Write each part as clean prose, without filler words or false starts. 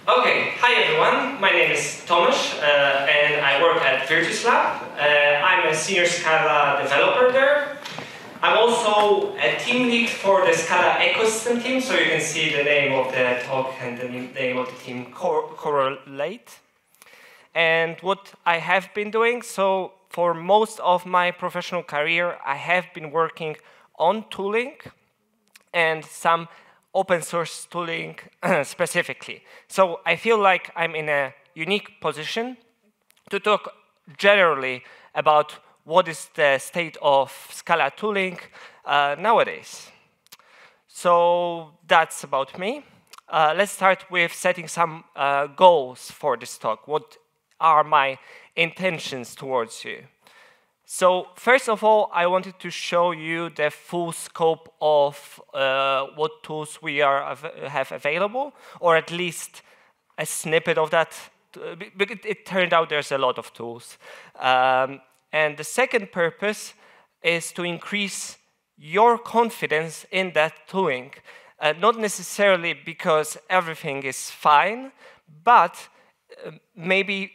Okay, hi everyone. My name is Tomasz and I work at Virtus Lab. I'm a senior Scala developer there. I'm also a team lead for the Scala ecosystem team, so you can see the name of the talk and the name of the team correlate. And what I have been doing, so for most of my professional career, I have been working on tooling and some open source tooling specifically. So I feel like I'm in a unique position to talk generally about what is the state of Scala tooling nowadays. So that's about me. Let's start with setting some goals for this talk. What are my intentions towards you? So first of all, I wanted to show you the full scope of what tools we have available, or at least a snippet of that. It turned out there's a lot of tools. And the second purpose is to increase your confidence in that tooling. Not necessarily because everything is fine, but maybe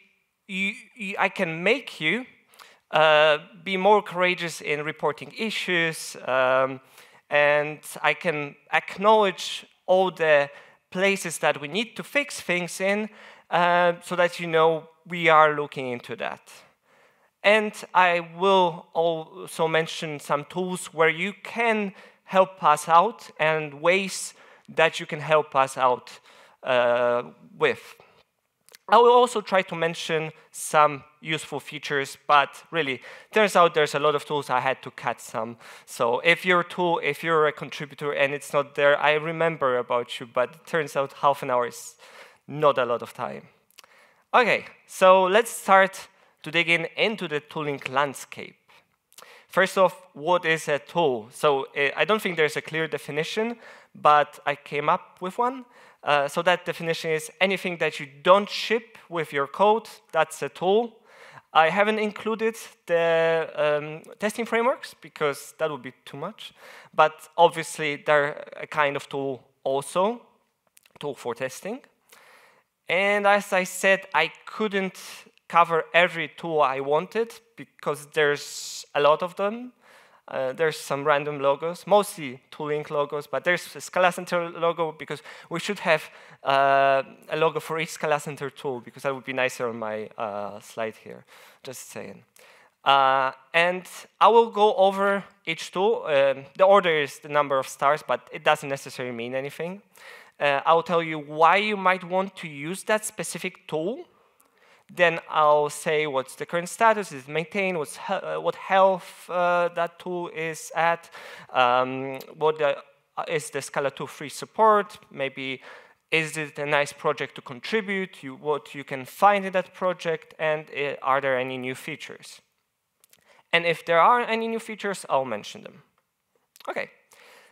I can make you be more courageous in reporting issues, and I can acknowledge all the places that we need to fix things in, so that you know we are looking into that. And I will also mention some tools where you can help us out and ways that you can help us out with. I will also try to mention some useful features, but really, turns out there's a lot of tools. I had to cut some. So if you're a contributor and it's not there, I remember about you, but it turns out half an hour is not a lot of time. Okay, so let's start to dig into the tooling landscape. First off, what is a tool? So I don't think there's a clear definition, but I came up with one. So that definition is anything that you don't ship with your code, that's a tool. I haven't included the testing frameworks because that would be too much. But obviously, they're a kind of tool also, tool for testing. And as I said, I couldn't cover every tool I wanted because there's a lot of them. There's some random logos, mostly tooling logos, but there's a Scala Center logo because we should have a logo for each Scala Center tool because that would be nicer on my slide here, just saying. And I will go over each tool. The order is the number of stars, but it doesn't necessarily mean anything. I'll tell you why you might want to use that specific tool. Then I'll say what's the current status, is it maintained, what health that tool is at, what is the Scala 2 free support, maybe is it a nice project to contribute, what you can find in that project, and are there any new features? And if there are any new features, I'll mention them. Okay.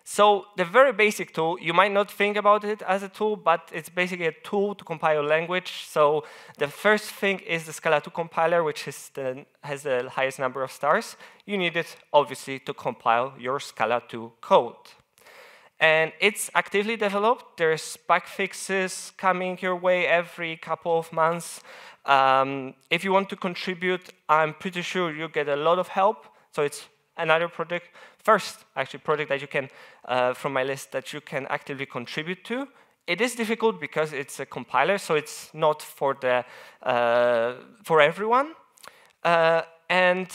So the very basic tool, you might not think about it as a tool, but it's basically a tool to compile language. So the first thing is the Scala 2 compiler, which has the highest number of stars. You need it, obviously, to compile your Scala 2 code. And it's actively developed. There's bug fixes coming your way every couple of months. If you want to contribute, I'm pretty sure you'll get a lot of help. So it's another project, first actually project that you can, from my list, that you can actively contribute to. It is difficult because it's a compiler, so it's not for for everyone. And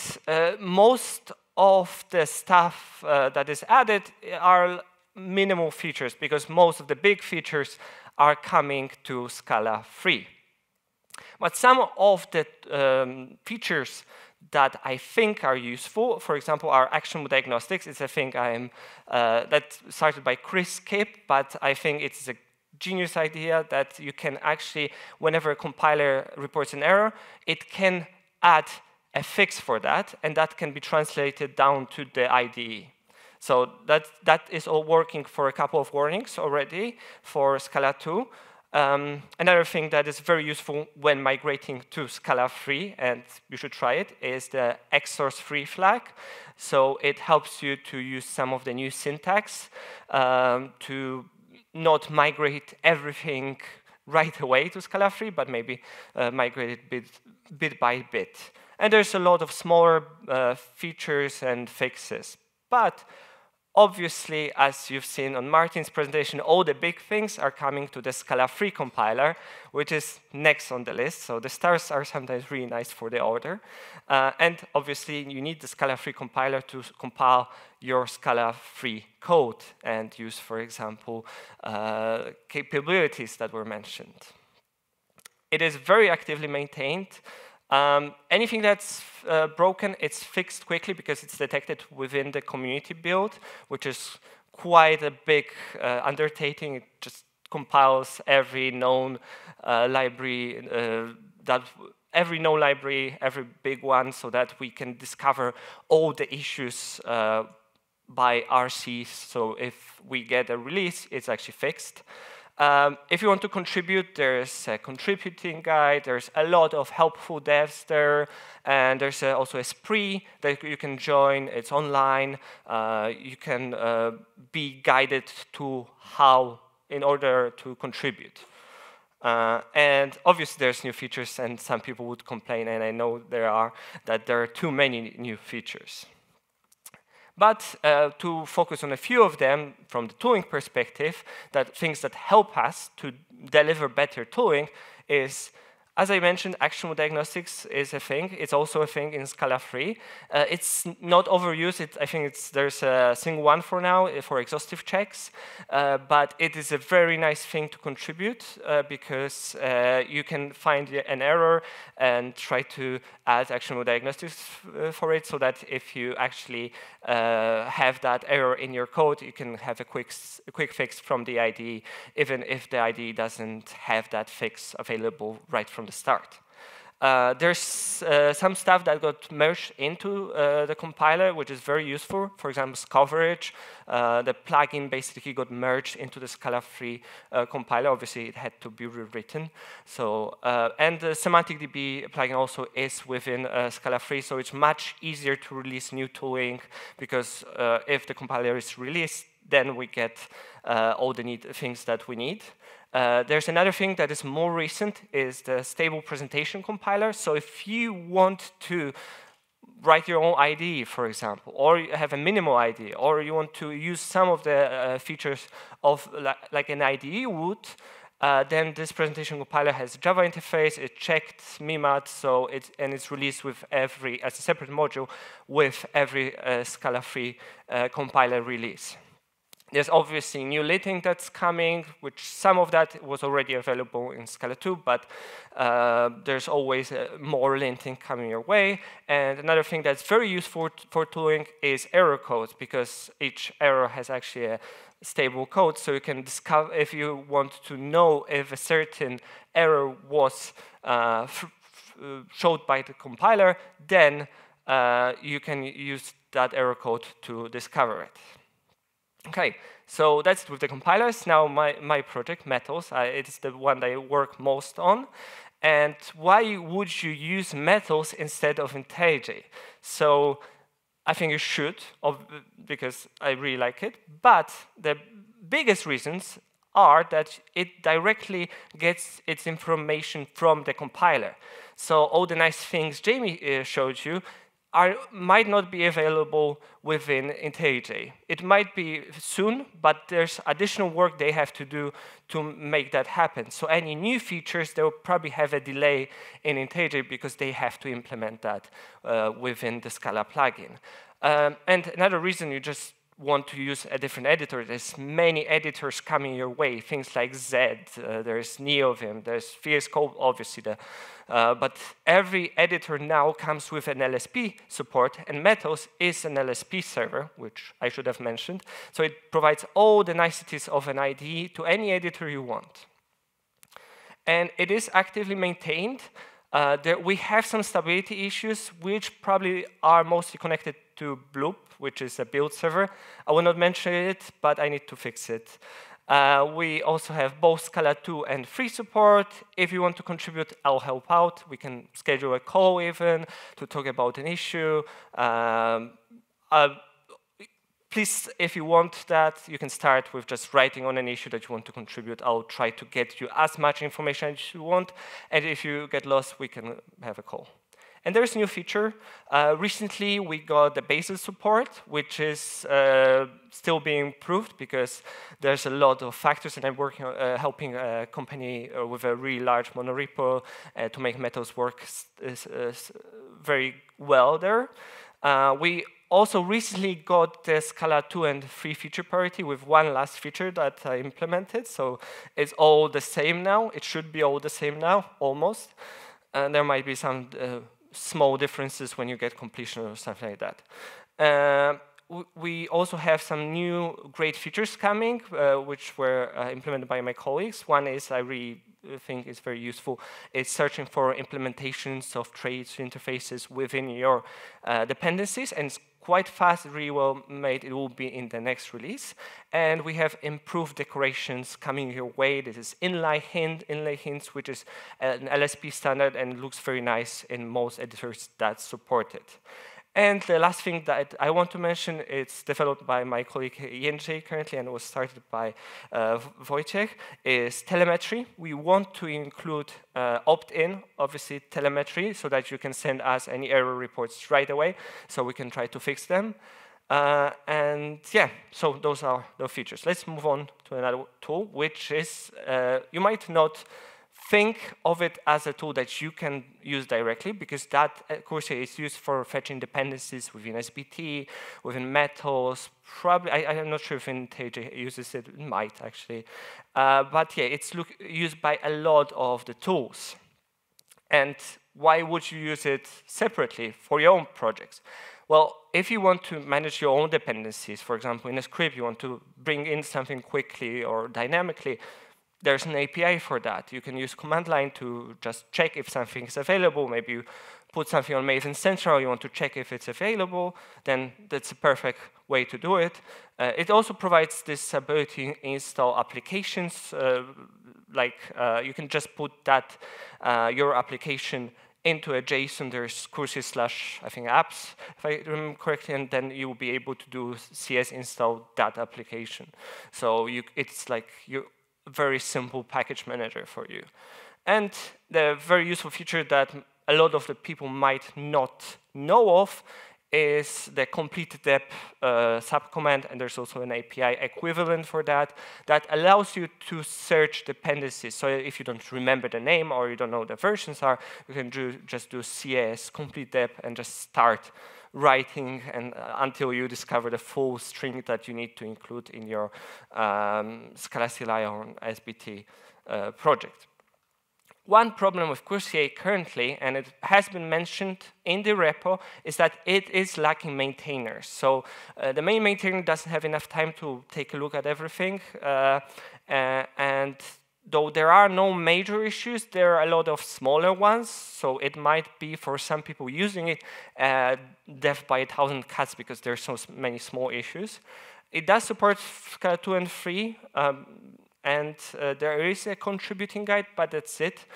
most of the stuff that is added are minimal features because most of the big features are coming to Scala free. But some of the features that I think are useful, for example, are action diagnostics. It's a thing that started by Chris Kipp, but I think it's a genius idea that you can actually, whenever a compiler reports an error, it can add a fix for that, and that can be translated down to the IDE. So that is all working for a couple of warnings already for Scala 2. Another thing that is very useful when migrating to Scala free, and you should try it, is the Xsource free flag. So it helps you to use some of the new syntax to not migrate everything right away to Scala 3, but maybe migrate it bit by bit. And there's a lot of smaller features and fixes. But obviously, as you've seen on Martin's presentation, all the big things are coming to the Scala 3 compiler, which is next on the list. So the stars are sometimes really nice for the order. And obviously, you need the Scala 3 compiler to compile your Scala 3 code and use, for example, capabilities that were mentioned. It is very actively maintained. Anything that's broken, it's fixed quickly because it's detected within the community build, which is quite a big undertaking. It just compiles every known library, every known library, every big one, so that we can discover all the issues by RC. So if we get a release, it's actually fixed. If you want to contribute, there's a contributing guide, there's a lot of helpful devs there, and there's also a spree that you can join. It's online. You can be guided to how in order to contribute. And obviously there's new features, and some people would complain, and I know there are too many new features. But to focus on a few of them from the tooling perspective, things that help us to deliver better tooling is, as I mentioned, actionable diagnostics is a thing. It's also a thing in Scala 3. It's not overused. I think there's a single one for now for exhaustive checks. But it is a very nice thing to contribute because you can find an error and try to add actionable diagnostics for it, so that if you actually have that error in your code, you can have a quick fix from the IDE, even if the IDE doesn't have that fix available right from the start. There's some stuff that got merged into the compiler, which is very useful. For example, coverage. The plugin basically got merged into the Scala 3 compiler. Obviously, it had to be rewritten. So, and the semantic DB plugin also is within Scala 3, so it's much easier to release new tooling, because if the compiler is released, then we get all the things that we need. There's another thing that is more recent, is the stable presentation compiler. So if you want to write your own IDE, for example, or you have a minimal IDE, or you want to use some of the features of like an IDE would, then this presentation compiler has a Java interface. It checked MIMAT, so it's released with as a separate module with every Scala 3 compiler release. There's obviously new linting that's coming, which some of that was already available in Scala 2, but there's always more linting coming your way. And another thing that's very useful for tooling is error codes, because each error has actually a stable code, so you can discover, if you want to know if a certain error was showed by the compiler, then you can use that error code to discover it. Okay, so that's with the compilers. Now my project, Metals, it's the one that I work most on. And why would you use Metals instead of IntelliJ? So I think you should, because I really like it. But the biggest reasons are that it directly gets its information from the compiler. So all the nice things Jamie showed you might not be available within IntelliJ. It might be soon, but there's additional work they have to do to make that happen. So any new features, they'll probably have a delay in IntelliJ because they have to implement that within the Scala plugin. And another reason you just want to use a different editor, there's many editors coming your way, things like Z, there's NeoVim, there's VS Code, obviously, but every editor now comes with an LSP support, and Metals is an LSP server, which I should have mentioned, so it provides all the niceties of an IDE to any editor you want. And it is actively maintained. We have some stability issues, which probably are mostly connected to Bloop, which is a build server. I will not mention it, but I need to fix it. We also have both Scala 2 and 3 support. If you want to contribute, I'll help out. We can schedule a call even to talk about an issue. Please, if you want that, you can start with just writing on an issue that you want to contribute. I'll try to get you as much information as you want, and if you get lost, we can have a call. And there's a new feature. Recently, we got the basis support, which is still being improved because there's a lot of factors, and I'm working on helping a company with a really large monorepo to make methods work very well there. We also recently got the Scala 2 and 3 feature parity with one last feature that I implemented. So it's all the same now. It should be all the same now, almost. And there might be some small differences when you get completion or something like that. We also have some new great features coming, which were implemented by my colleagues. One is I really think is very useful. It's searching for implementations of traits interfaces within your dependencies, and it's quite fast, really well made. It will be in the next release. And we have improved decorations coming your way. This is inlay hints, which is an LSP standard and looks very nice in most editors that support it. And the last thing that I want to mention, it's developed by my colleague Jędrzej currently and was started by Wojciech, is telemetry. We want to include opt-in, obviously, telemetry, so that you can send us any error reports right away, so we can try to fix them. And yeah, so those are the features. Let's move on to another tool, which is, you might not think of it as a tool that you can use directly, because that course is used for fetching dependencies within SBT, within metals. Probably, I'm not sure if IntelliJ uses it. It might actually, but yeah, it's used by a lot of the tools. And why would you use it separately for your own projects? Well, if you want to manage your own dependencies, for example, in a script, you want to bring in something quickly or dynamically, there's an API for that. You can use command line to just check if something is available. Maybe you put something on Maven Central, you want to check if it's available, then that's a perfect way to do it. It also provides this ability to install applications, you can just put that, your application into a JSON. There's courses / I think apps, if I remember correctly, and then you will be able to do CS install that application. So it's like very simple package manager for you. And the very useful feature that a lot of the people might not know of is the complete dep subcommand, and there's also an API equivalent for that allows you to search dependencies. So if you don't remember the name or you don't know what the versions are, you can just do CS complete dep and just start writing until you discover the full string that you need to include in your Scala CLI or SBT project. One problem with Coursier currently, and it has been mentioned in the repo, is that it is lacking maintainers. So the main maintainer doesn't have enough time to take a look at everything, and though there are no major issues, there are a lot of smaller ones, so it might be for some people using it death by 1,000 cuts because there's so many small issues. It does support Scala 2 and 3, and there is a contributing guide, but that's it.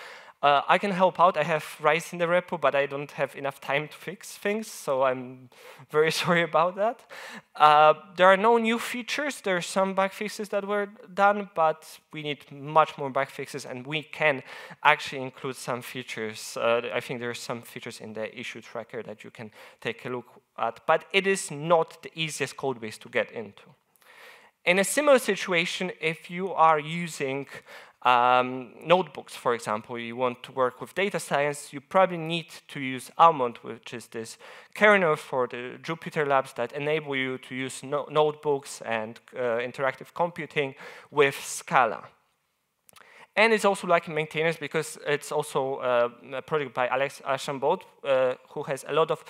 I can help out. I have rights in the repo, but I don't have enough time to fix things, so I'm very sorry about that. There are no new features. There are some bug fixes that were done, but we need much more bug fixes, and we can actually include some features. I think there are some features in the issue tracker that you can take a look at, but it is not the easiest code base to get into. In a similar situation, if you are using notebooks, for example, you want to work with data science, you probably need to use Almond, which is this kernel for the Jupyter Labs that enable you to use notebooks and interactive computing with Scala. And it's also like maintainers because it's also a project by Alex Archambault, who has a lot of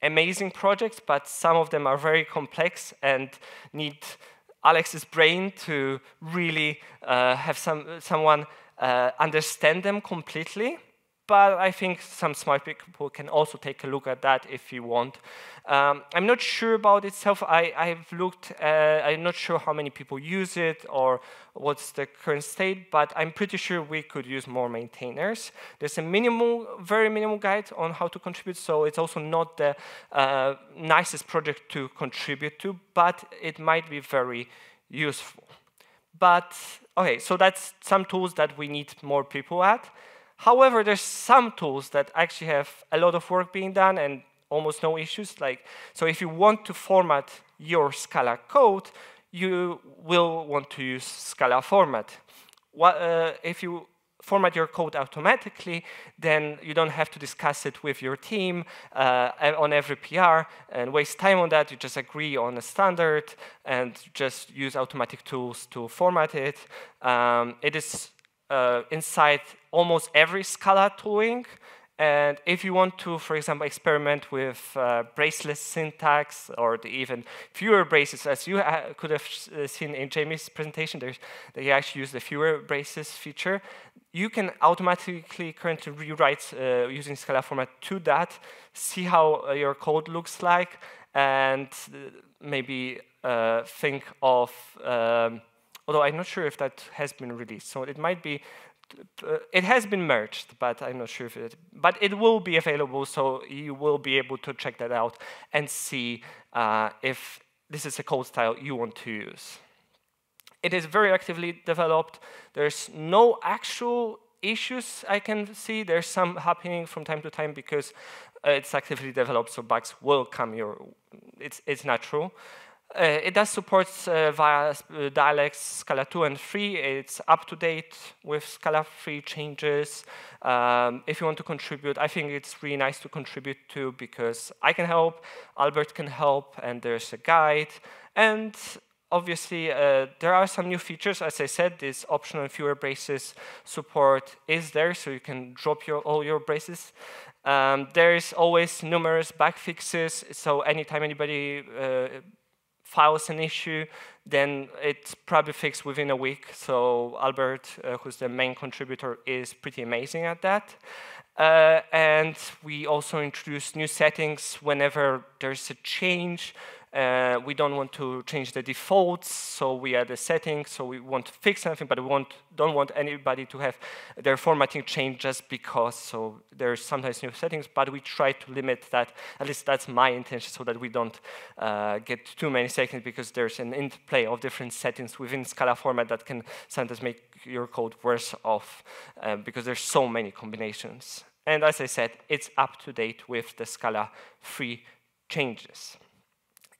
amazing projects, but some of them are very complex and need Alex's brain to really have someone understand them completely. but I think some smart people can also take a look at that if you want. I'm not sure about itself. I've looked, I'm not sure how many people use it or what's the current state, but I'm pretty sure we could use more maintainers. There's a very minimal guide on how to contribute, so it's also not the nicest project to contribute to, but it might be very useful. But, okay, so that's some tools that we need more people at. However, there's some tools that actually have a lot of work being done and almost no issues. So if you want to format your Scala code, you will want to use Scala format. If you format your code automatically, then you don't have to discuss it with your team on every PR and waste time on that. You just agree on a standard and just use automatic tools to format it. It is inside almost every Scala tooling. And if you want to, for example, experiment with braceless syntax or even fewer braces, as you could have seen in Jamie's presentation, they actually use the fewer braces feature. You can automatically currently rewrite using Scala format to that, see how your code looks like, and maybe think of, although I'm not sure if that has been released, so it might be, it has been merged, but I'm not sure if but it will be available, so you will be able to check that out and see if this is a code style you want to use. It is very actively developed. There's no actual issues I can see. There's some happening from time to time because it's actively developed, so bugs will come it's natural. It does support via dialects Scala 2 and 3. It's up to date with Scala 3 changes. If you want to contribute, I think it's really nice to contribute to because I can help, Albert can help, and there's a guide. And obviously, there are some new features. As I said, this optional fewer braces support is there, so you can drop all your braces. There's always numerous bug fixes, so anytime anybody files an issue, then it's probably fixed within a week. So Albert, who's the main contributor, is pretty amazing at that. And we also introduce new settings whenever there's a change. We don't want to change the defaults, so we add a setting. So we want to fix something, but we don't want anybody to have their formatting change just because. So there's sometimes new settings, but we try to limit that. At least that's my intention, so that we don't get too many settings, because there's an interplay of different settings within Scala format that can sometimes make your code worse off because there's so many combinations. And as I said, it's up to date with the Scala 3 changes.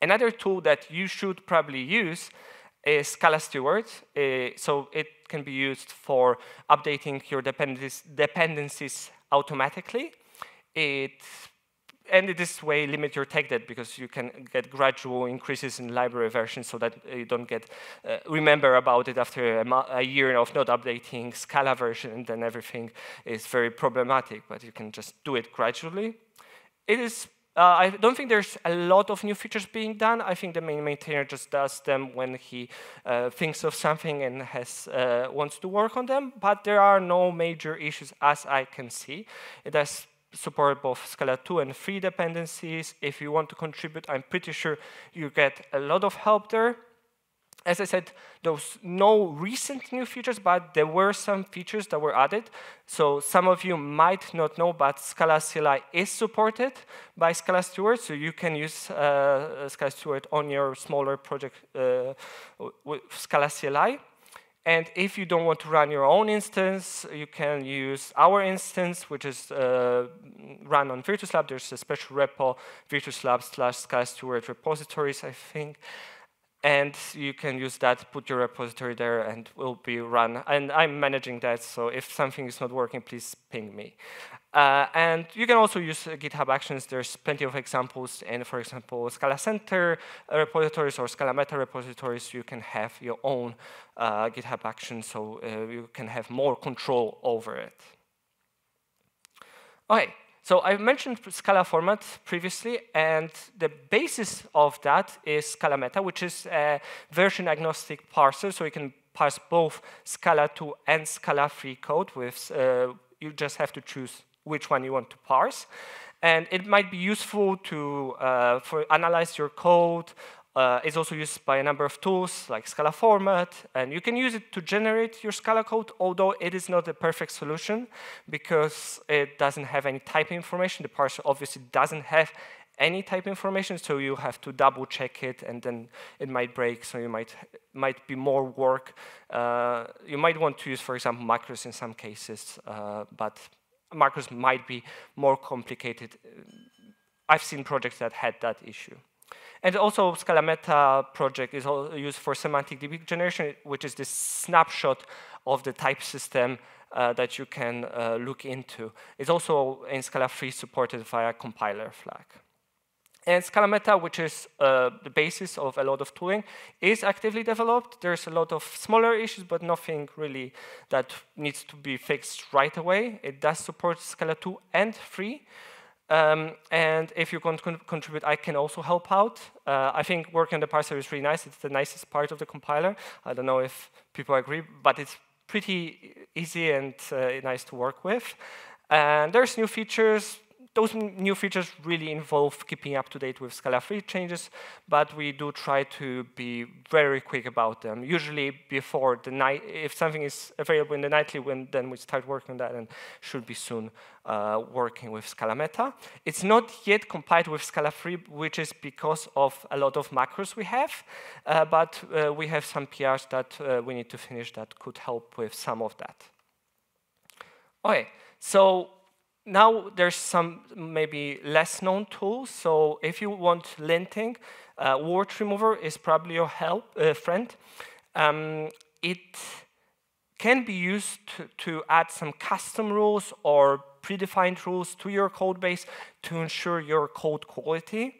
Another tool that you should probably use is Scala Steward. So it can be used for updating your dependencies automatically. And in this way, limit your tech debt, because you can get gradual increases in library versions so that you don't get remember about it after a year of not updating Scala version, and then everything is very problematic, but you can just do it gradually. It is I don't think there's a lot of new features being done. I think the main maintainer just does them when he thinks of something and wants to work on them, but there are no major issues as I can see. It does support both Scala 2 and 3 dependencies. If you want to contribute, I'm pretty sure you get a lot of help there. As I said, there was no recent new features, but there were some features that were added. So some of you might not know, but Scala CLI is supported by Scala Steward, so you can use Scala Steward on your smaller project with Scala CLI. And if you don't want to run your own instance, you can use our instance, which is run on VirtusLab. There's a special repo, VirtusLab/Scala Steward repositories, I think. And you can use that, put your repository there, and it will be run. And I'm managing that, so if something is not working, please ping me. And you can also use GitHub Actions. There's plenty of examples. And for example, Scala Center repositories or Scala Meta repositories, you can have your own GitHub Actions, so you can have more control over it. Okay. So I mentioned Scala format previously, and the basis of that is Scala Meta, which is a version-agnostic parser, so you can parse both Scala 2 and Scala 3 code. You just have to choose which one you want to parse. And it might be useful to analyze your code. It's also used by a number of tools like Scala Format, and you can use it to generate your Scala code, although it is not a perfect solution because it doesn't have any type information. The parser obviously doesn't have any type information, so you have to double check it, and then it might break, so you might be more work. You might want to use, for example, macros in some cases, but macros might be more complicated. I've seen projects that had that issue. And also, Scala Meta project is used for semantic DB generation, which is this snapshot of the type system that you can look into. It's also in Scala 3 supported via compiler flag. And Scala Meta, which is the basis of a lot of tooling, is actively developed. There's a lot of smaller issues, but nothing really that needs to be fixed right away. It does support Scala 2 and 3. And if you can contribute, I can also help out. I think working on the parser is really nice. It's the nicest part of the compiler. I don't know if people agree, but it's pretty easy and nice to work with. And there's new features. Those new features really involve keeping up to date with Scala 3 changes, but we do try to be very quick about them. Usually before the night, if something is available in the nightly, then we start working on that and should be soon working with Scala Meta. It's not yet compiled with Scala 3, which is because of a lot of macros we have, but we have some PRs that we need to finish that could help with some of that. Okay, so now there's some maybe less known tools. So if you want linting, word remover is probably your friend. It can be used to add some custom rules or predefined rules to your code base to ensure your code quality.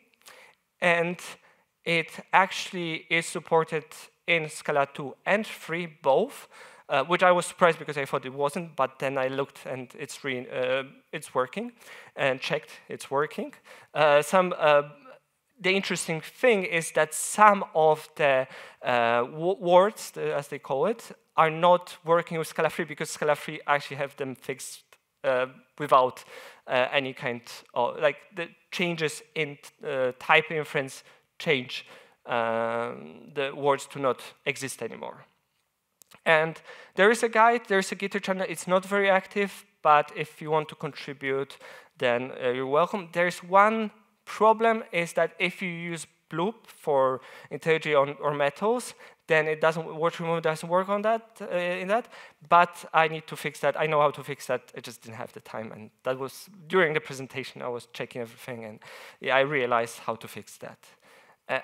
And it actually is supported in Scala 2 and 3 both. Which I was surprised because I thought it wasn't, but then I looked and it's working, and checked it's working. The interesting thing is that some of the words, as they call it, are not working with Scala 3 because Scala 3 actually have them fixed without any kind of, like the changes in type inference change the words to not exist anymore. And there is a guide, there's a GitHub channel. It's not very active, but if you want to contribute, then you're welcome. There's one problem is that if you use Bloop for IntelliJ or metals, then it doesn't, word removal doesn't work on that, but I need to fix that. I know how to fix that, I just didn't have the time, and that was, during the presentation, I was checking everything, and yeah, I realized how to fix that.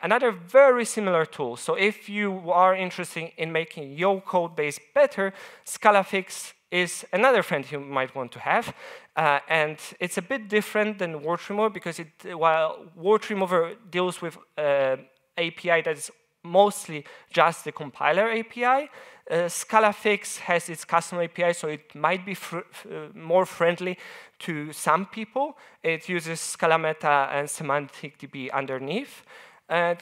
Another very similar tool, so if you are interested in making your code base better, ScalaFix is another friend you might want to have. And it's a bit different than word remover because while word remover deals with API that is mostly just the compiler API, ScalaFix has its custom API, so it might be more friendly to some people. It uses Scala Meta and semantic DB underneath. And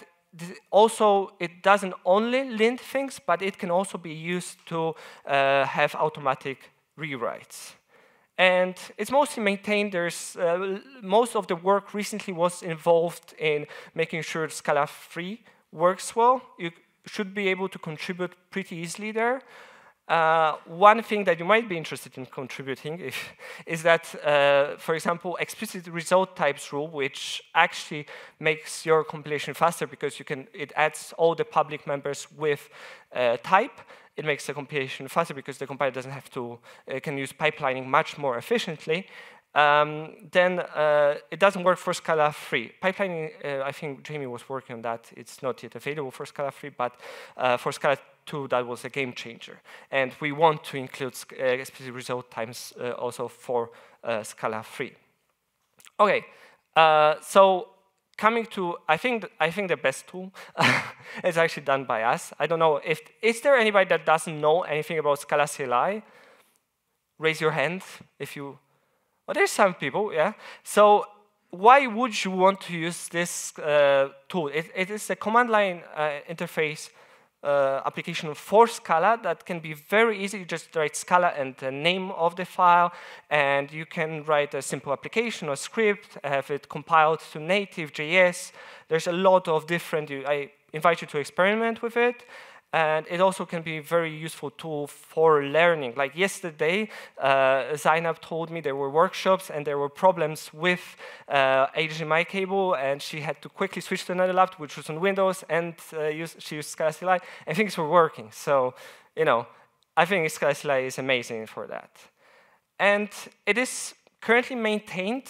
also, it doesn't only lint things, but it can also be used to have automatic rewrites. And it's mostly maintained. There's most of the work recently was involved in making sure Scala 3 works well. You should be able to contribute pretty easily there. One thing that you might be interested in contributing is that, for example, explicit result types rule, which actually makes your compilation faster because it adds all the public members with type. It makes the compilation faster because the compiler doesn't have to, can use pipelining much more efficiently. Then it doesn't work for Scala 3. Pipelining, I think Jamie was working on that. It's not yet available for Scala 3, but for Scala 2, that was a game changer. And we want to include explicit result times also for Scala 3. Okay, so coming to, I think the best tool is actually done by us. I don't know if, is there anybody that doesn't know anything about Scala CLI? Raise your hand if you, well, there's some people, yeah. So why would you want to use this tool? It is a command line interface application for Scala that can be very easy. You just write Scala and the name of the file, and you can write a simple application or script, have it compiled to native JS. There's a lot of different, I invite you to experiment with it. And it also can be a very useful tool for learning. Like yesterday, Zainab told me there were workshops and there were problems with HDMI cable, and she had to quickly switch to another laptop, which was on Windows, and she used Scala CLI, and things were working. So, you know, I think Scala CLI is amazing for that. And it is currently maintained.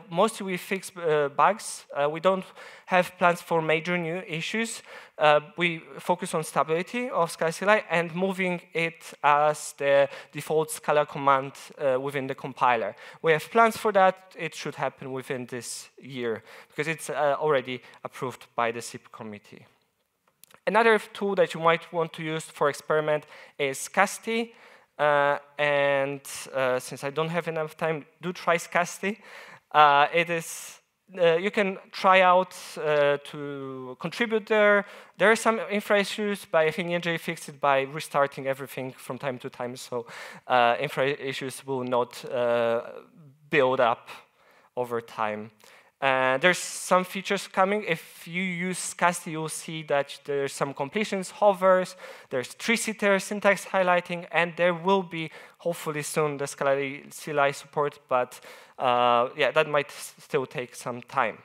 Mostly we fix bugs. We don't have plans for major new issues. We focus on stability of Scala CLI and moving it as the default Scala command within the compiler. We have plans for that. It should happen within this year because it's already approved by the SIP committee. Another tool that you might want to use for experiment is Casti. Since I don't have enough time, do try Scasti. It is you can try out to contribute there. There are some infra issues, but I think Jędrzej fixed it by restarting everything from time to time, so infra issues will not build up over time. There's some features coming. If you use Casti, you'll see that there's some completions, hovers, there's tree-sitter, syntax highlighting, and there will be, hopefully soon, the Scala CLI support, but yeah, that might still take some time.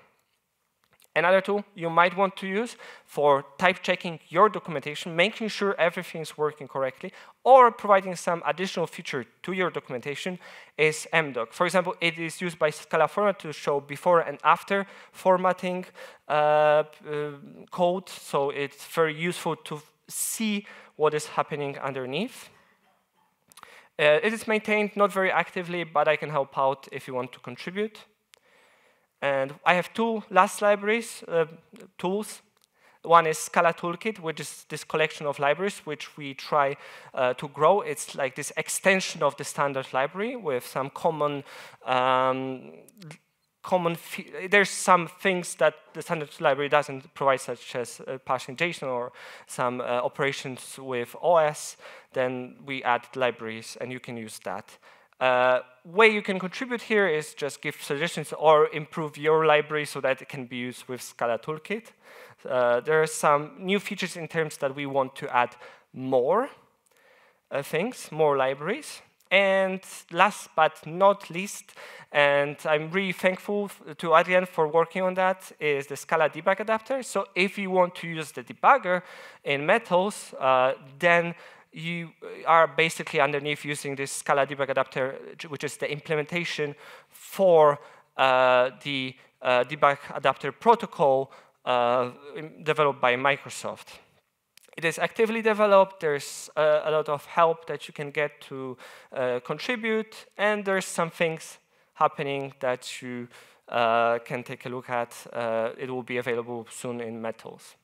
Another tool you might want to use for type checking your documentation, making sure everything is working correctly, or providing some additional feature to your documentation is mdoc. For example, it is used by Scala format to show before and after formatting code, so it's very useful to see what is happening underneath. It is maintained not very actively, but I can help out if you want to contribute. And I have two last libraries, tools. One is Scala Toolkit, which is this collection of libraries which we try to grow. It's like this extension of the standard library with some there's some things that the standard library doesn't provide, such as parsing JSON or some operations with OS. Then we add libraries, and you can use that. Way you can contribute here is just give suggestions or improve your library so that it can be used with Scala Toolkit. There are some new features in terms that we want to add more things, more libraries. And last but not least, and I'm really thankful to Adrian for working on that, is the Scala debug adapter. So if you want to use the debugger in Metals, then you are basically underneath using this Scala debug adapter, which is the implementation for the debug adapter protocol developed by Microsoft. It is actively developed. There's a lot of help that you can get to contribute, and there's some things happening that you can take a look at. It will be available soon in Metals.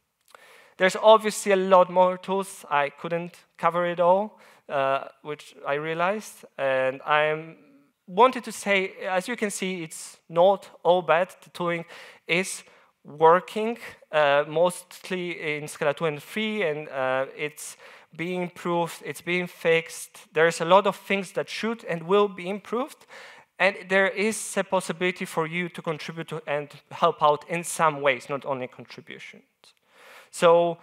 There's obviously a lot more tools. I couldn't cover it all, which I realized. And I wanted to say, as you can see, it's not all bad. The tooling is working, mostly in Scala 2 and 3, and it's being improved, it's being fixed. There's a lot of things that should and will be improved. And there is a possibility for you to contribute to and help out in some ways, not only contributions. So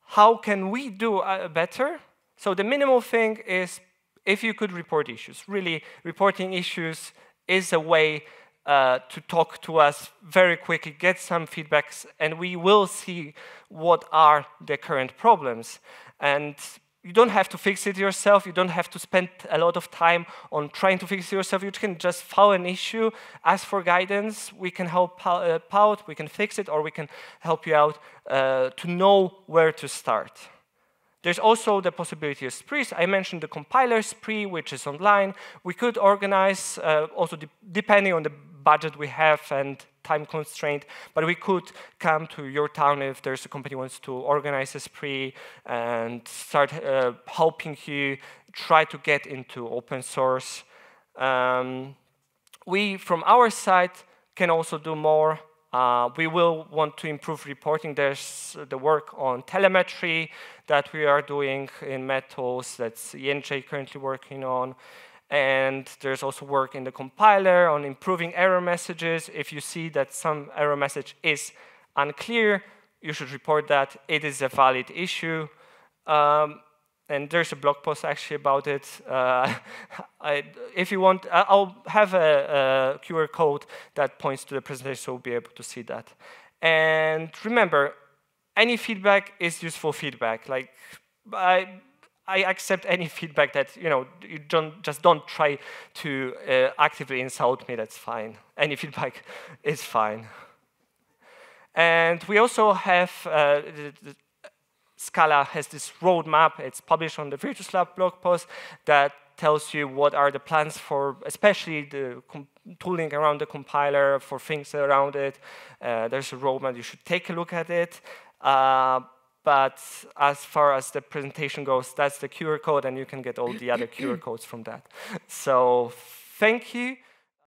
how can we do better? So the minimal thing is if you could report issues. Really, reporting issues is a way to talk to us very quickly, get some feedbacks, and we will see what are the current problems. And you don't have to fix it yourself. You don't have to spend a lot of time on trying to fix it yourself. You can just file an issue, ask for guidance. We can help out, we can fix it, or we can help you out to know where to start. There's also the possibility of sprees. I mentioned the compiler spree, which is online. We could organize, also depending on the budget we have and time constraint, but we could come to your town if there's a company who wants to organize a spree and start helping you try to get into open source. We, from our side, can also do more. We will want to improve reporting. There's the work on telemetry that we are doing in metals, that's ENJ currently working on. And there's also work in the compiler on improving error messages. If you see that some error message is unclear, you should report that. It is a valid issue. And there's a blog post actually about it. If you want, I'll have a QR code that points to the presentation, so you'll be able to see that. And remember, any feedback is useful feedback. Like, I accept any feedback that, you just don't try to actively insult me, that's fine. Any feedback is fine. And we also have, Scala has this roadmap. It's published on the Virtuous Lab blog post that tells you what are the plans for, especially the tooling around the compiler, for things around it. There's a roadmap. You should take a look at it. But as far as the presentation goes, that's the QR code, and you can get all the other QR codes from that. So thank you.